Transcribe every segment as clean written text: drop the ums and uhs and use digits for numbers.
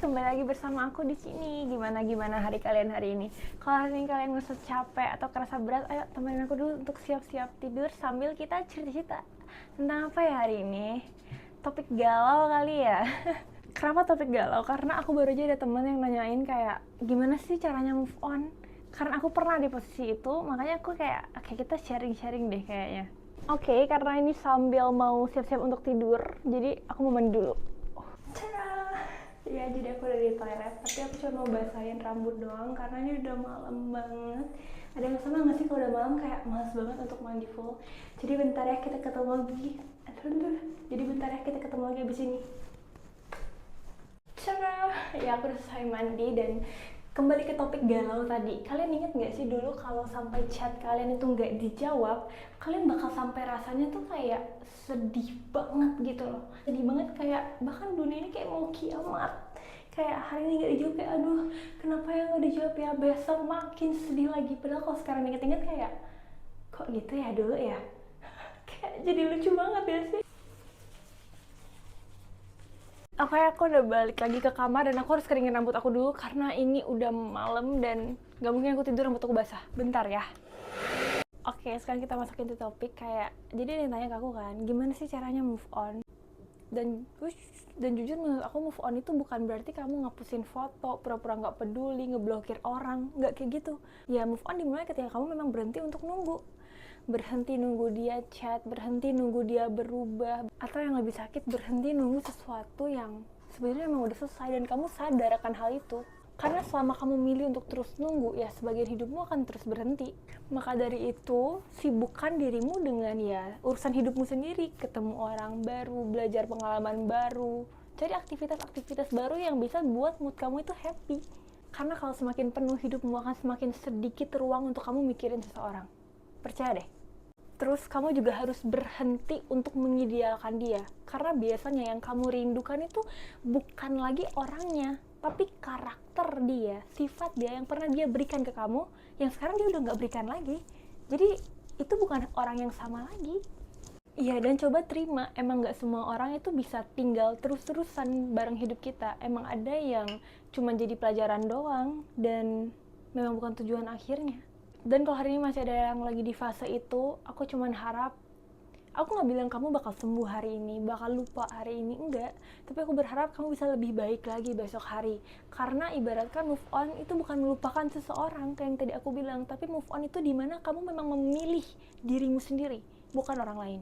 kembali lagi bersama aku di sini. Gimana hari kalian hari ini? Kalau hari ini kalian ngerasa capek atau kerasa berat, ayo temenin aku dulu untuk siap-siap tidur sambil kita cerita-cerita. Tentang apa ya hari ini? Topik galau kali ya. Kenapa topik galau? Karena aku baru aja ada temen yang nanyain kayak gimana sih caranya move on? Karena aku pernah di posisi itu, makanya aku kayak kita sharing-sharing deh kayaknya. Oke, karena ini sambil mau siap-siap untuk tidur, jadi aku mau mandi dulu. Ya, jadi aku udah di toilet, tapi aku cuma mau basahin rambut doang karena ini udah malam banget. Ada yang sama nggak sih kalau udah malam kayak males banget untuk mandi full. Jadi bentar ya kita ketemu lagi. Aduh. Jadi bentar ya kita ketemu lagi abis ini. Cara ya aku udah selesai mandi dan kembali ke topik galau tadi. Kalian inget nggak sih dulu kalau sampai chat kalian itu nggak dijawab, kalian bakal sampai rasanya tuh kayak sedih banget gitu loh. Sedih banget kayak bahkan dunia ini kayak mau kiamat. Kayak hari ini nggak dijawab kayak aduh kenapa ya nggak dijawab ya, besok makin sedih lagi. Padahal kalau sekarang inget-inget kayak kok gitu ya dulu ya. Kayak jadi lucu banget ya sih. Oke, aku udah balik lagi ke kamar dan aku harus keringin rambut aku dulu karena ini udah malam dan gak mungkin aku tidur rambut aku basah. Bentar ya. Oke, sekarang kita masukin ke topik kayak jadi ada yang tanya ke aku kan, gimana sih caranya move on? Dan jujur menurut aku move on itu bukan berarti kamu ngapusin foto, pura-pura nggak peduli, ngeblokir orang, nggak kayak gitu. Ya move on dimulai ketika kamu memang berhenti untuk nunggu. Berhenti nunggu dia chat, berhenti nunggu dia berubah, atau yang lebih sakit berhenti nunggu sesuatu yang sebenarnya memang udah selesai dan kamu sadar akan hal itu. Karena selama kamu milih untuk terus nunggu, ya sebagian hidupmu akan terus berhenti. Maka dari itu, sibukkan dirimu dengan ya urusan hidupmu sendiri, ketemu orang baru, belajar pengalaman baru, cari aktivitas-aktivitas baru yang bisa buat mood kamu itu happy. Karena kalau semakin penuh hidupmu akan semakin sedikit ruang untuk kamu mikirin seseorang. Percaya deh. Terus kamu juga harus berhenti untuk mengidealkan dia. Karena biasanya yang kamu rindukan itu bukan lagi orangnya, tapi karakter dia, sifat dia yang pernah dia berikan ke kamu, yang sekarang dia udah nggak berikan lagi. Jadi itu bukan orang yang sama lagi. Iya, dan coba terima, emang nggak semua orang itu bisa tinggal terus-terusan bareng hidup kita. Emang ada yang cuma jadi pelajaran doang, dan memang bukan tujuan akhirnya. Dan kalau hari ini masih ada yang lagi di fase itu, aku cuman harap, aku gak bilang kamu bakal sembuh hari ini, bakal lupa hari ini, enggak. Tapi aku berharap kamu bisa lebih baik lagi besok hari. Karena ibaratkan move on itu bukan melupakan seseorang, kayak yang tadi aku bilang. Tapi move on itu dimana kamu memang memilih dirimu sendiri, bukan orang lain.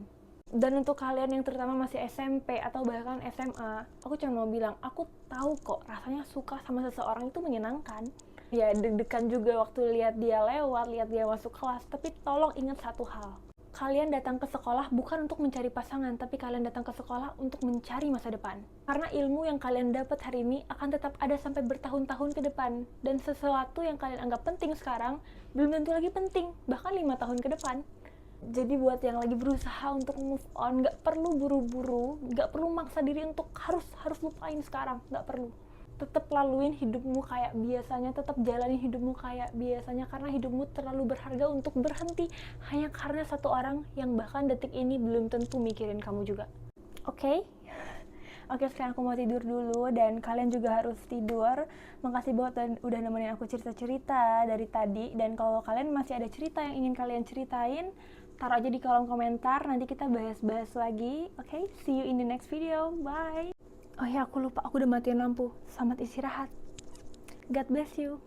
Dan untuk kalian yang terutama masih SMP atau bahkan SMA, aku cuma mau bilang, aku tahu kok rasanya suka sama seseorang itu menyenangkan. Ya deg-degan juga waktu lihat dia lewat, lihat dia masuk kelas, tapi tolong ingat satu hal. Kalian datang ke sekolah bukan untuk mencari pasangan, tapi kalian datang ke sekolah untuk mencari masa depan. Karena ilmu yang kalian dapat hari ini akan tetap ada sampai bertahun-tahun ke depan. Dan sesuatu yang kalian anggap penting sekarang, belum tentu lagi penting, bahkan 5 tahun ke depan. Jadi buat yang lagi berusaha untuk move on, gak perlu buru-buru, gak perlu maksa diri untuk harus lupain sekarang, gak perlu. Tetap laluin hidupmu kayak biasanya, tetap jalanin hidupmu kayak biasanya, karena hidupmu terlalu berharga untuk berhenti hanya karena satu orang yang bahkan detik ini belum tentu mikirin kamu juga. Oke, sekarang aku mau tidur dulu dan kalian juga harus tidur. Makasih buat udah nemenin aku cerita-cerita dari tadi. Dan kalau kalian masih ada cerita yang ingin kalian ceritain, taruh aja di kolom komentar, nanti kita bahas-bahas lagi. Oke, see you in the next video. Bye. Oh ya, aku lupa, aku udah matiin lampu. Selamat istirahat. God bless you.